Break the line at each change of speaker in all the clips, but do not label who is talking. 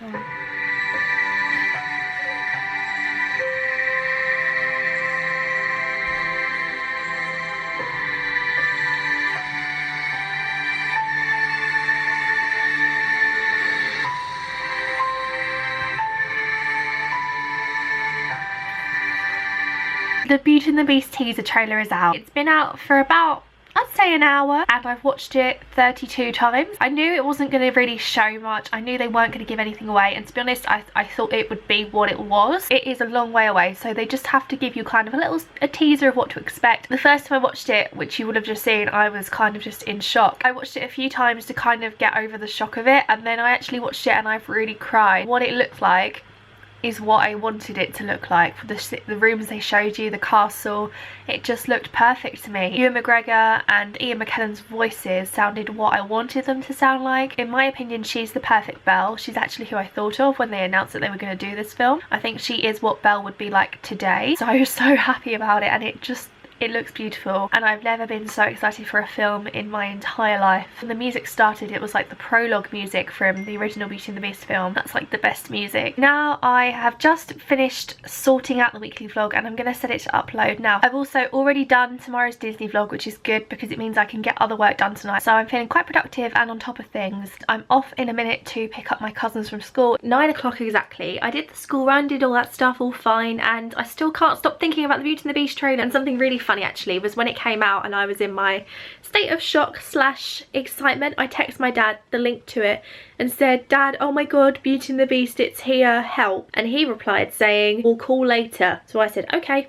my god. The Beauty and the Beast teaser trailer is out. It's been out for about, I'd say, an hour, and I've watched it 32 times. I knew it wasn't going to really show much. I knew they weren't going to give anything away, and to be honest, I thought it would be what it was. It is a long way away, so they just have to give you kind of a teaser of what to expect. The first time I watched it, which you would have just seen, I was kind of just in shock. I watched it a few times to kind of get over the shock of it, and then I actually watched it and I've really cried. What it looked like is what I wanted it to look like. For the rooms they showed you, the castle, it just looked perfect to me. Ewan McGregor and Ian McKellen's voices sounded what I wanted them to sound like. In my opinion, she's the perfect Belle. She's actually who I thought of when they announced that they were going to do this film. I think she is what Belle would be like today, so I was so happy about it, and it looks beautiful, and I've never been so excited for a film in my entire life. When the music started, it was like the prologue music from the original Beauty and the Beast film. That's like the best music. Now I have just finished sorting out the weekly vlog, and I'm going to set it to upload now. I've also already done tomorrow's Disney vlog, which is good because it means I can get other work done tonight. So I'm feeling quite productive and on top of things. I'm off in a minute to pick up my cousins from school. 9 o'clock exactly. I did the school run, did all that stuff, all fine, and I still can't stop thinking about the Beauty and the Beast trailer. And something really funny actually was when it came out and I was in my state of shock / excitement, I texted my dad the link to it and said, "Dad, oh my god, Beauty and the Beast, it's here, help." And he replied saying, "We'll call later." So I said, okay.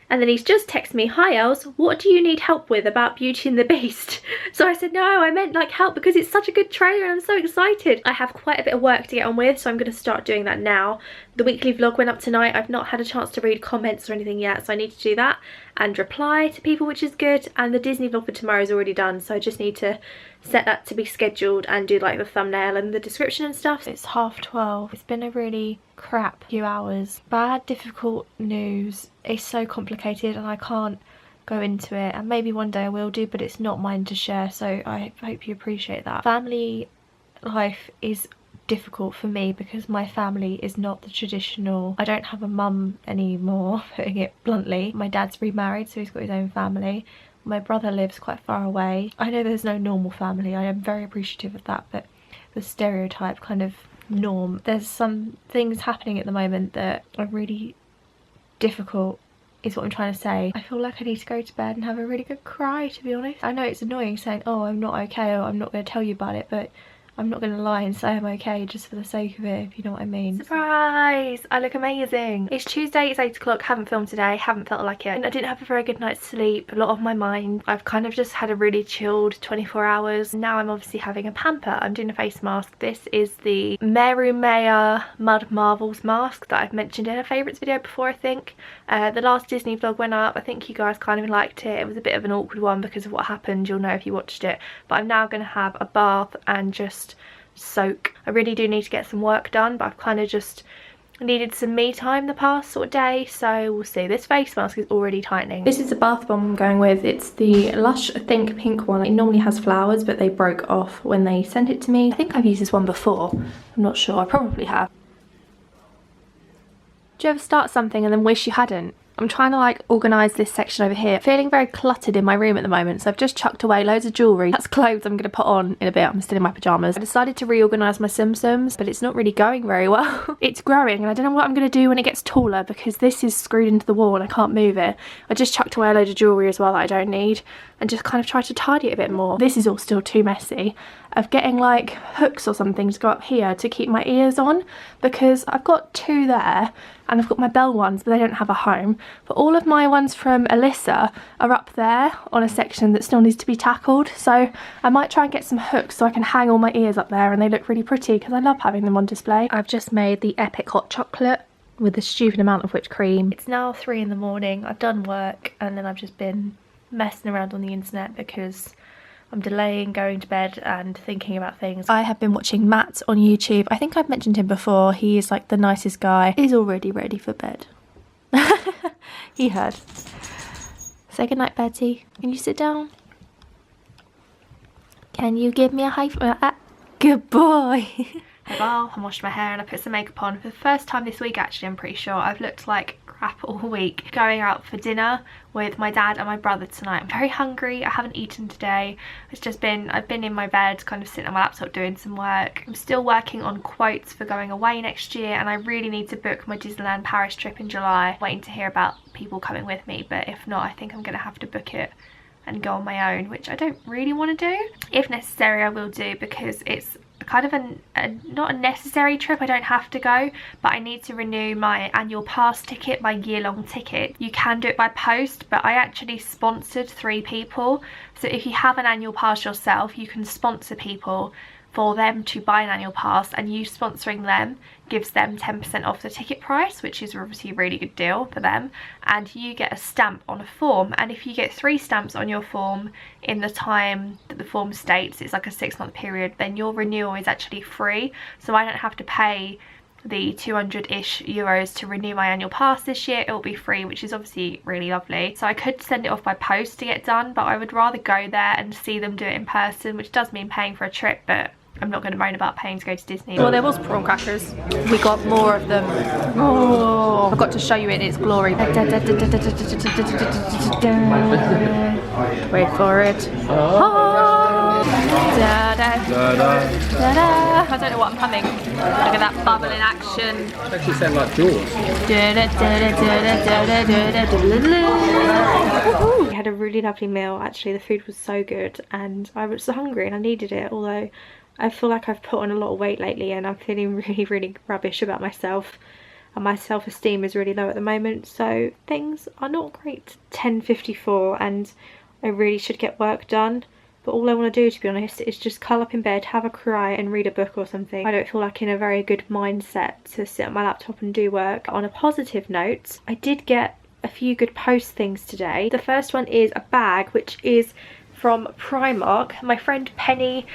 And then he's just texted me, "Hi Els, what do you need help with about Beauty and the Beast?" So I said, no, I meant like help because it's such a good trailer and I'm so excited. I have quite a bit of work to get on with, so I'm going to start doing that now. The weekly vlog went up tonight. I've not had a chance to read comments or anything yet, so I need to do that and reply to people, which is good. And the Disney vlog for tomorrow is already done, so I just need to set that to be scheduled and do like the thumbnail and the description and stuff. It's 12:30. It's been a really crap few hours. Bad, difficult news. It's so complicated and I can't go into it, and maybe one day I will do, but it's not mine to share, so I hope you appreciate that. Family life is difficult for me because my family is not the traditional. I don't have a mum anymore, putting it bluntly. My dad's remarried, so he's got his own family. My brother lives quite far away. I know there's no normal family. I am very appreciative of that, but the stereotype kind of norm. There's some things happening at the moment that are really difficult, is what I'm trying to say. I feel like I need to go to bed and have a really good cry, to be honest. I know it's annoying saying, oh, I'm not okay, or I'm not going to tell you about it, but I'm not going to lie and say I'm okay just for the sake of it, if you know what I mean. Surprise! I look amazing. It's Tuesday, it's 8 o'clock, haven't filmed today, haven't felt like it. And I didn't have a very good night's sleep, a lot of my mind. I've kind of just had a really chilled 24 hours. Now I'm obviously having a pamper. I'm doing a face mask. This is the Meru Maya Mud Marvels mask that I've mentioned in a favourites video before, I think. The last Disney vlog went up. I think you guys kind of liked it. It was a bit of an awkward one because of what happened. You'll know if you watched it. But I'm now going to have a bath and just soak. I really do need to get some work done, but I've kind of just needed some me time the past sort of day, so we'll see. This face mask is already tightening. This is the bath bomb I'm going with. It's the Lush Think Pink one. It normally has flowers, but they broke off when they sent it to me. I think I've used this one before. I'm not sure. I probably have. Do you ever start something and then wish you hadn't? I'm trying to like organise this section over here. Feeling very cluttered in my room at the moment, so I've just chucked away loads of jewellery. That's clothes I'm going to put on in a bit. I'm still in my pyjamas. I decided to reorganise my Tsum Tsums, but it's not really going very well. It's growing and I don't know what I'm going to do when it gets taller because this is screwed into the wall and I can't move it. I just chucked away a load of jewellery as well that I don't need and just kind of tried to tidy it a bit more. This is all still too messy. Of getting like hooks or something to go up here to keep my ears on, because I've got 2 there and I've got my Belle ones, but they don't have a home. But all of my ones from Alyssa are up there on a section that still needs to be tackled, so I might try and get some hooks so I can hang all my ears up there and they look really pretty because I love having them on display. I've just made the epic hot chocolate with a stupid amount of whipped cream. It's now 3 in the morning. I've done work and then I've just been messing around on the internet because I'm delaying going to bed and thinking about things. I have been watching Matt on YouTube. I think I've mentioned him before. He is like the nicest guy. He's already ready for bed. He heard. Say goodnight, Betty. Can you sit down? Can you give me a high five? Good boy. I bath and washed my hair and I put some makeup on. For the first time this week actually, I'm pretty sure, I've looked like crap all week. Going out for dinner with my dad and my brother tonight. I'm very hungry. I haven't eaten today. I've been in my bed kind of sitting on my laptop doing some work. I'm still working on quotes for going away next year, and I really need to book my Disneyland Paris trip in July. Waiting to hear about people coming with me, but if not, I think I'm gonna have to book it and go on my own, which I don't really want to do. If necessary, I will do, because it's kind of not a necessary trip. I don't have to go, but I need to renew my annual pass ticket, my year-long ticket. You can do it by post, but I actually sponsored 3 people. So if you have an annual pass yourself, you can sponsor people for them to buy an annual pass, and you sponsoring them gives them 10% off the ticket price, which is obviously a really good deal for them. And you get a stamp on a form, and if you get 3 stamps on your form in the time that the form states, it's like a 6-month period, then your renewal is actually free. So I don't have to pay the 200-ish euros to renew my annual pass this year. It will be free, which is obviously really lovely. So I could send it off by post to get done, but I would rather go there and see them do it in person, which does mean paying for a trip, but I'm not going to moan about paying to go to Disney. Well, there was prawn crackers. We got more of them. Oh, I've got to show you it in its glory. Wait for it. Oh. Da, da, da, da, da. I don't know what I'm humming. Look at that bubble in action.
It actually sounds like Jaws.
We had a really lovely meal. Actually, the food was so good, and I was hungry and I needed it, although I feel like I've put on a lot of weight lately and I'm feeling really rubbish about myself, and my self-esteem is really low at the moment, so things are not great. 10:54 and I really should get work done, but all I want to do, to be honest, is just curl up in bed, have a cry and read a book or something. I don't feel like in a very good mindset to sit at my laptop and do work. On a positive note, I did get a few good post things today. The first one is a bag which is from Primark. My friend Penny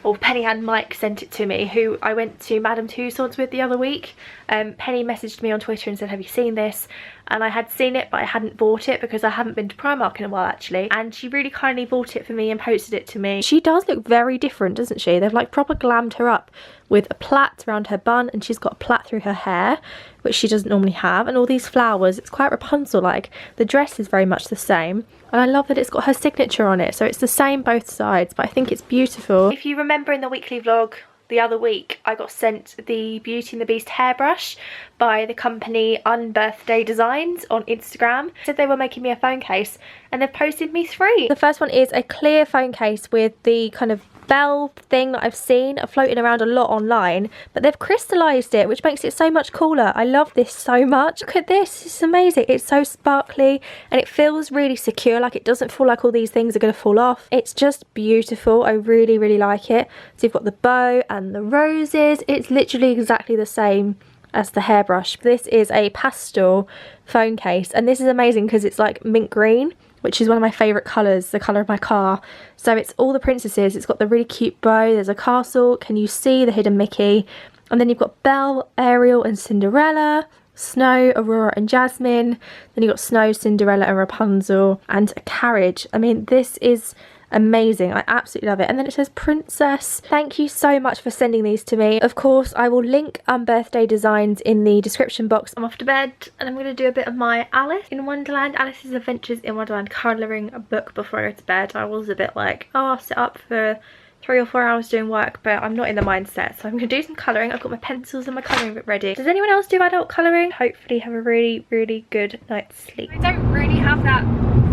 and Mike sent it to me, who I went to Madame Tussauds with the other week. Penny messaged me on Twitter and said, have you seen this? And I had seen it, but I hadn't bought it because I haven't been to Primark in a while actually, and she really kindly bought it for me and posted it to me. She does look very different, doesn't she? They've like proper glammed her up with a plait around her bun, and she's got a plait through her hair, which she doesn't normally have, and all these flowers. It's quite Rapunzel-like. The dress is very much the same, and I love that it's got her signature on it, so it's the same both sides, but I think it's beautiful. If you remember in the weekly vlog the other week, I got sent the Beauty and the Beast hairbrush by the company Unbirthday Designs on Instagram. Said they were making me a phone case, and they've posted me 3. The first one is a clear phone case with the kind of bell thing that I've seen floating around a lot online, but they've crystallized it, which makes it so much cooler. I love this so much. Look at this, it's amazing. It's so sparkly and it feels really secure, like it doesn't feel like all these things are going to fall off. It's just beautiful. I really like it. So you've got the bow and the roses. It's literally exactly the same as the hairbrush. This is a pastel phone case, and this is amazing because it's like mint green, which is one of my favourite colours, the colour of my car. So it's all the princesses. It's got the really cute bow. There's a castle. Can you see the hidden Mickey? And then you've got Belle, Ariel and Cinderella, Snow, Aurora and Jasmine. Then you've got Snow, Cinderella and Rapunzel, and a carriage. I mean, this is amazing. I absolutely love it. And then it says princess. Thank you so much for sending these to me. Of course, I will link Unbirthday Designs in the description box. I'm off to bed and I'm going to do a bit of my Alice in Wonderland, Alice's Adventures in Wonderland colouring book before I go to bed. I was a bit like, oh, I'll sit up for 3 or 4 hours doing work, but I'm not in the mindset, so I'm going to do some colouring. I've got my pencils and my colouring book ready. Does anyone else do adult colouring? Hopefully have a really good night's sleep. I don't really have that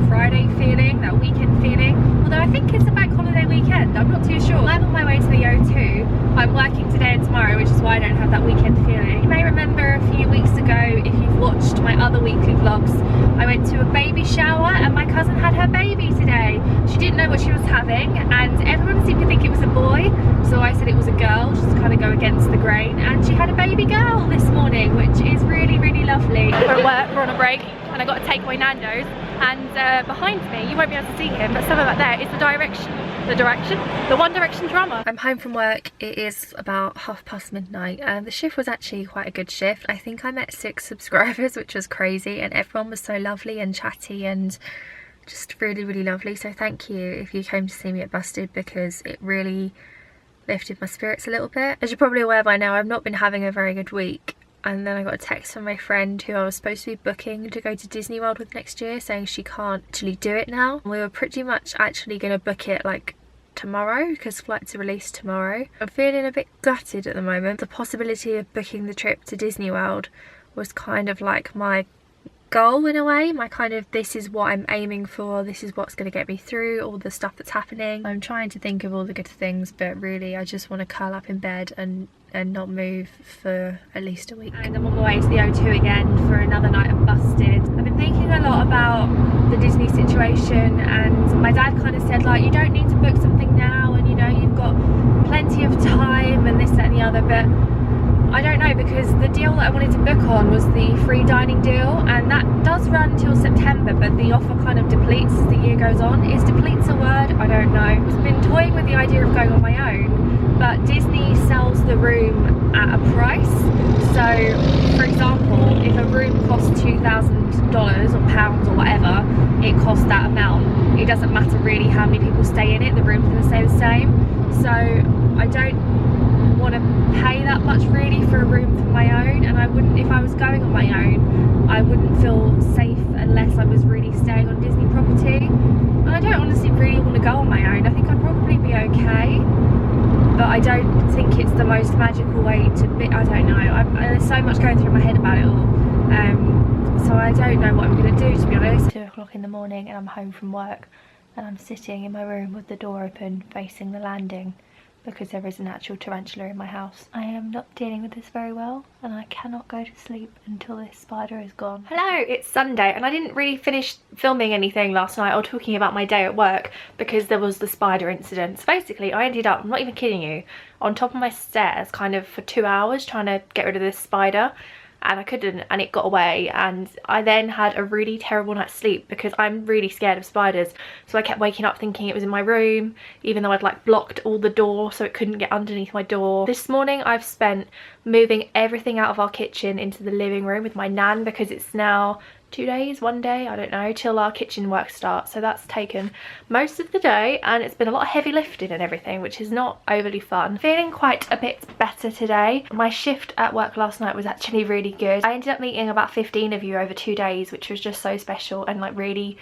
Friday feeling, that weekend feeling, although I think it's a bank holiday weekend. I'm not too sure. I'm on my way to the O2. I'm working today and tomorrow, which is why I don't have that weekend feeling. You may remember a few weeks ago, if you've watched my other weekly vlogs, I went to a baby shower and my cousin had her baby today. She didn't know what she was having and everyone seemed to think it was a boy, so I said it was a girl, just to kind of go against the grain, and she had a baby girl this morning, which is really lovely. We're at work, we're on a break, and I got to take away Nando's, and behind me, you won't be able to see him, but somewhere back there is the One Direction drummer. I'm home from work. It is about midnight. The shift was actually quite a good shift. I think I met 6 subscribers, which was crazy, and everyone was so lovely and chatty and just really lovely. So thank you if you came to see me at Busted, because it really lifted my spirits a little bit. As you're probably aware by now, I've not been having a very good week. And then I got a text from my friend who I was supposed to be booking to go to Disney World with next year, saying she can't actually do it now. We were pretty much actually going to book it like tomorrow because flights are released tomorrow. I'm feeling a bit gutted at the moment. The possibility of booking the trip to Disney World was kind of like my goal in a way, my kind of, this is what I'm aiming for, this is what's going to get me through all the stuff that's happening. I'm trying to think of all the good things, but really I just want to curl up in bed and not move for at least a week. And I'm on my way to the O2 again for another night of Busted. I've been thinking a lot about the Disney situation, and my dad kind of said, like, you don't need to book something now, and you know, you've got plenty of time and this, that and the other, but I don't know, because the deal that I wanted to book on was the free dining deal, and that does run till September, but the offer kind of depletes as the year goes on. Is depletes a word? I don't know. I've been toying with the idea of going on my own, but Disney sells the room at a price. So, for example, if a room costs $2,000 or pounds or whatever, it costs that amount. It doesn't matter really how many people stay in it, the room's going to stay the same. So I don't want to pay that much really for a room for my own, and I wouldn't, if I was going on my own, I wouldn't feel safe unless I was really staying on Disney property. And I don't honestly really want to go on my own. I think I'd probably be okay, but I don't think it's the most magical way to be. I don't know, there's so much going through my head about it all, so I don't know what I'm going to do, to be honest. 2 o'clock in the morning and I'm home from work, and I'm sitting in my room with the door open facing the landing because there is an actual tarantula in my house. I am not dealing with this very well, and I cannot go to sleep until this spider is gone. Hello, it's Sunday, and I didn't really finish filming anything last night or talking about my day at work because there was the spider incident. So basically I ended up, I'm not even kidding you, on top of my stairs kind of for 2 hours trying to get rid of this spider, and I couldn't, and it got away, and I then had a really terrible night's sleep because I'm really scared of spiders. So I kept waking up thinking it was in my room, even though I'd like blocked all the door so it couldn't get underneath my door. This morning I've spent moving everything out of our kitchen into the living room with my nan, because it's now 2 days, 1 day, I don't know, till our kitchen work starts. So that's taken most of the day, and it's been a lot of heavy lifting and everything, which is not overly fun. Feeling quite a bit better today. My shift at work last night was actually really good. I ended up meeting about 15 of you over 2 days, which was just so special and like really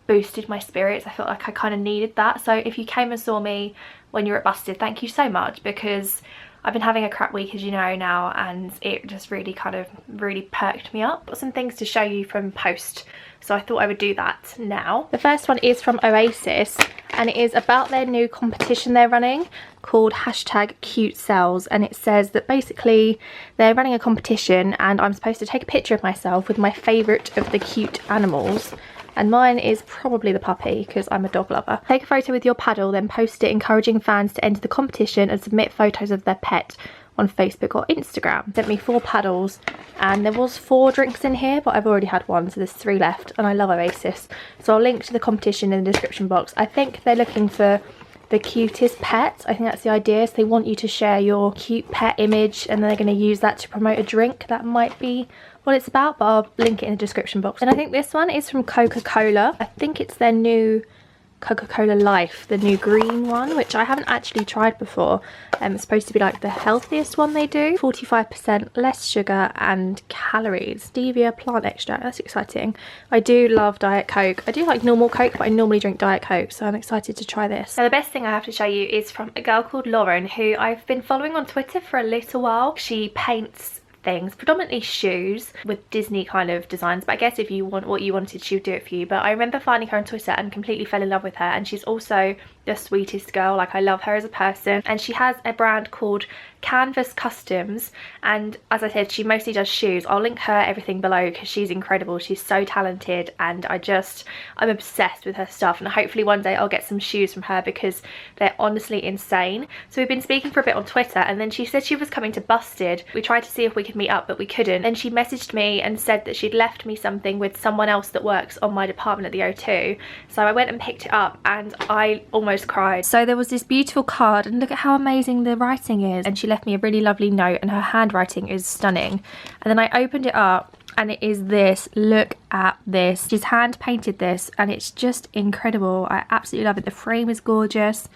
boosted my spirits. I felt like I kind of needed that. So if you came and saw me when you were at Busted, thank you so much, because I've been having a crap week, as you know now, and it just really kind of really perked me up. Got some things to show you from post, so I thought I would do that now. The first one is from Oasis, and it is about their new competition they're running called #CuteCells, and it says that basically they're running a competition and I'm supposed to take a picture of myself with my favourite of the cute animals. And mine is probably the puppy because I'm a dog lover. Take a photo with your paddle, then post it encouraging fans to enter the competition and submit photos of their pet on Facebook or Instagram. Sent me 4 paddles, and there was 4 drinks in here, but I've already had one, so there's 3 left, and I love Oasis. So I'll link to the competition in the description box. I think they're looking for the cutest pet. I think that's the idea. So they want you to share your cute pet image, and then they're going to use that to promote a drink. That might be what it's about, but I'll link it in the description box. And I think this one is from Coca-Cola. I think it's their new Coca-Cola Life, the new green one, which I haven't actually tried before. It's supposed to be like the healthiest one they do. 45% less sugar and calories. Stevia plant extract, that's exciting. I do love Diet Coke. I do like normal Coke, but I normally drink Diet Coke, so I'm excited to try this. Now the best thing I have to show you is from a girl called Lauren, who I've been following on Twitter for a little while. She paints things, predominantly shoes with Disney kind of designs, but I guess if you want what you wanted, she would do it for you. But I remember finding her on Twitter and completely fell in love with her, and she's also the sweetest girl. Like, I love her as a person, and she has a brand called Canvas Customs, and as I said, she mostly does shoes. I'll link her everything below because she's incredible. She's so talented, and I'm obsessed with her stuff, and hopefully one day I'll get some shoes from her because they're honestly insane. So we've been speaking for a bit on Twitter, and then she said she was coming to Busted. We tried to see if we could meet up, but we couldn't. Then she messaged me and said that she'd left me something with someone else that works on my department at the O2. So I went and picked it up, and I almost cried. So there was this beautiful card, and look at how amazing the writing is, and she left me a really lovely note, and her handwriting is stunning. And then I opened it up, and it is this. Look at this. She's hand painted this, and it's just incredible. I absolutely love it. The frame is gorgeous.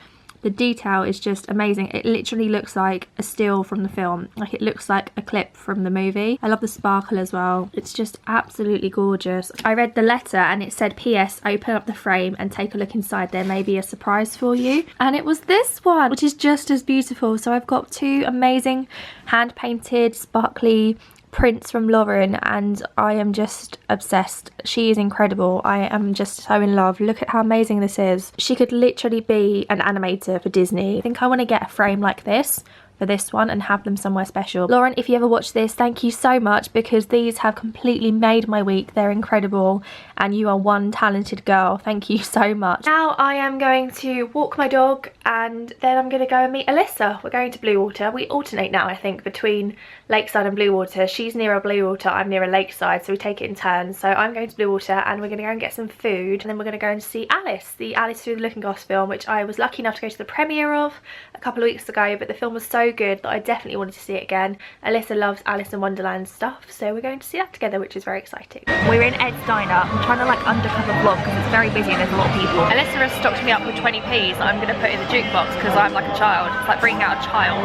The detail is just amazing. It literally looks like a still from the film. Like it looks like a clip from the movie. I love the sparkle as well. It's just absolutely gorgeous. I read the letter and it said, PS, open up the frame and take a look inside. There may be a surprise for you. And it was this one, which is just as beautiful. So I've got two amazing hand painted sparkly prints from Lauren and I am just obsessed. She is incredible. I am just so in love. Look at how amazing this is. She could literally be an animator for Disney. I think I want to get a frame like this for this one and have them somewhere special. Lauren, if you ever watch this, thank you so much, because these have completely made my week. They're incredible and you are one talented girl. Thank you so much. Now I am going to walk my dog and then I'm going to go and meet Alyssa. We're going to Bluewater. We alternate now, I think, between Lakeside and Bluewater. She's near a Bluewater, I'm near a Lakeside, so we take it in turns. So I'm going to Bluewater and we're going to go and get some food, and then we're going to go and see Alice, the Alice Through the Looking Glass film, which I was lucky enough to go to the premiere of a couple of weeks ago, but the film was so good that I definitely wanted to see it again. Alyssa loves Alice in Wonderland stuff, so we're going to see that together, which is very exciting. We're in Ed's Diner. I'm trying to like undercover vlog because it's very busy and there's a lot of people. Alyssa has stocked me up with 20p's that I'm going to put in the jukebox because I'm like a child. It's like bringing out a child.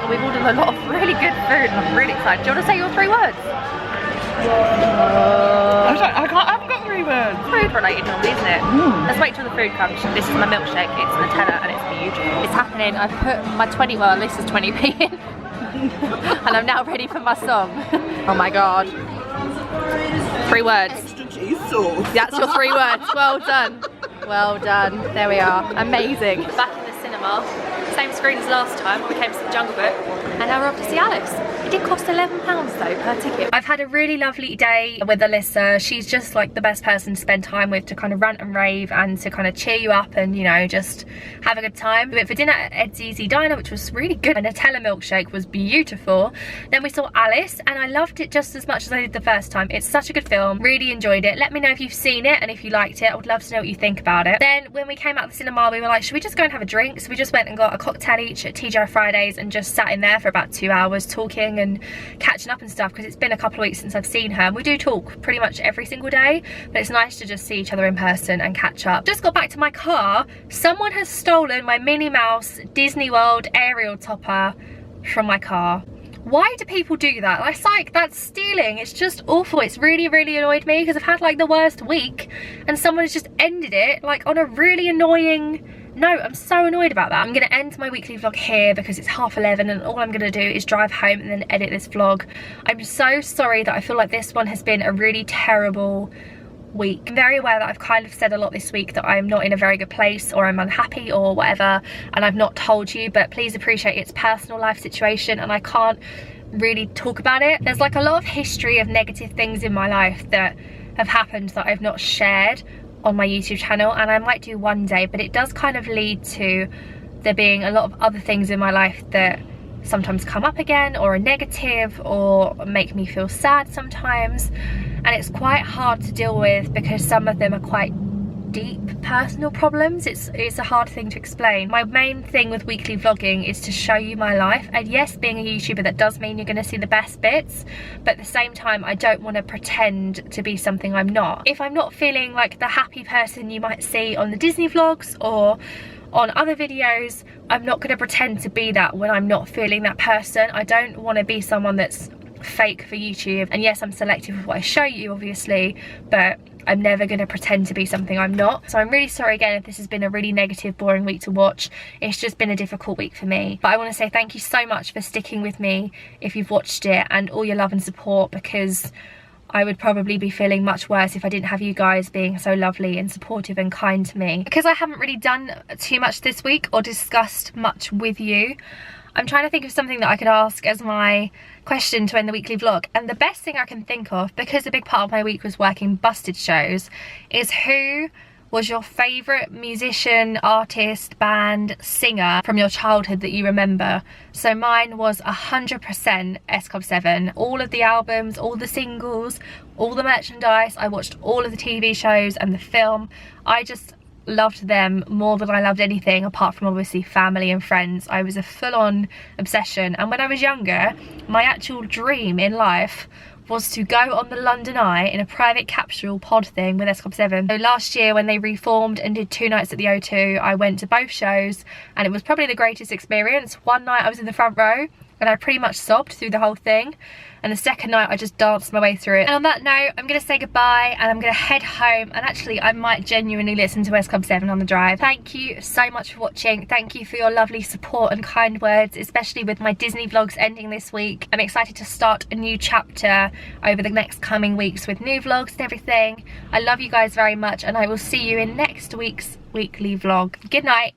We've ordered a lot of really good food and I'm really excited. Do you want to say your 3 words? I haven't got 3 words. Food related normally, isn't it? Let's wait till the food comes. This is my milkshake. It's Nutella and it's beautiful. It's happening. I've put my 20, well, Alyssa's 20p in. And I'm now ready for my song. Oh my god. 3 words.
Extra cheese sauce.
That's your 3 words. Well done. Well done. There we are. Amazing. Back in the cinema. Same screen as last time when we came to the Jungle Book. And now we're off to see Alice. It did cost £11 though per ticket. I've had a really lovely day with Alyssa. She's just like the best person to spend time with, to kind of rant and rave and to kind of cheer you up and, you know, just have a good time. We went for dinner at Ed's Easy Diner, which was really good. A Nutella milkshake was beautiful. Then we saw Alice and I loved it just as much as I did the first time. It's such a good film. Really enjoyed it. Let me know if you've seen it and if you liked it. I would love to know what you think about it. Then when we came out of the cinema, we were like, should we just go and have a drink? So we just went and got a cocktail each at TGI Fridays and just sat in there for about 2 hours talking and catching up and stuff, because it's been a couple of weeks since I've seen her and we do talk pretty much every single day, but it's nice to just see each other in person and catch up. Just got back to my car. Someone has stolen my Minnie Mouse Disney World aerial topper from my car. Why do people do that? It's like, that's stealing. It's just awful. It's really annoyed me because I've had like the worst week and someone has just ended it like on a really annoying note. I'm so annoyed about that. I'm going to end my weekly vlog here because it's 11:30 and all I'm going to do is drive home and then edit this vlog. I'm so sorry that I feel like this one has been a really terrible week. I'm very aware that I've kind of said a lot this week that I'm not in a very good place or I'm unhappy or whatever, and I've not told you, but please appreciate it's personal life situation and I can't really talk about it. There's like a lot of history of negative things in my life that have happened that I've not shared on my YouTube channel, and I might do one day, but it does kind of lead to there being a lot of other things in my life that sometimes come up again or are negative or make me feel sad sometimes, and it's quite hard to deal with because some of them are quite deep personal problems. It's a hard thing to explain. My main thing with weekly vlogging is to show you my life, and yes, being a YouTuber, that does mean you're going to see the best bits, but at the same time I don't want to pretend to be something I'm not. If I'm not feeling like the happy person you might see on the Disney vlogs or on other videos, I'm not going to pretend to be that when I'm not feeling that person. I don't want to be someone that's fake for YouTube, and yes, I'm selective with what I show you obviously, but I'm never going to pretend to be something I'm not. So I'm really sorry again if this has been a really negative, boring week to watch. It's just been a difficult week for me, but I want to say thank you so much for sticking with me if you've watched it, and all your love and support, because I would probably be feeling much worse if I didn't have you guys being so lovely and supportive and kind to me. Because I haven't really done too much this week or discussed much with you, I'm trying to think of something that I could ask as my question to end the weekly vlog, and the best thing I can think of, because a big part of my week was working busted shows, is who was your favourite musician, artist, band, singer from your childhood that you remember? So mine was 100% S Club 7. All of the albums, all the singles, all the merchandise. I watched all of the TV shows and the film. I just loved them more than I loved anything apart from obviously family and friends. I was a full-on obsession, and when I was younger my actual dream in life was to go on the London Eye in a private capsule pod thing with Escop7. So last year when they reformed and did 2 nights at the O2, I went to both shows and it was probably the greatest experience. One night I was in the front row and I pretty much sobbed through the whole thing. And the second night I just danced my way through it. And on that note, I'm gonna say goodbye and I'm gonna head home, and actually I might genuinely listen to Escop7 on the drive. Thank you so much for watching. Thank you for your lovely support and kind words, especially with my Disney vlogs ending this week. I'm excited to start a new chapter over the next coming weeks with new vlogs and everything. I love you guys very much and I will see you in next week's weekly vlog. Good night.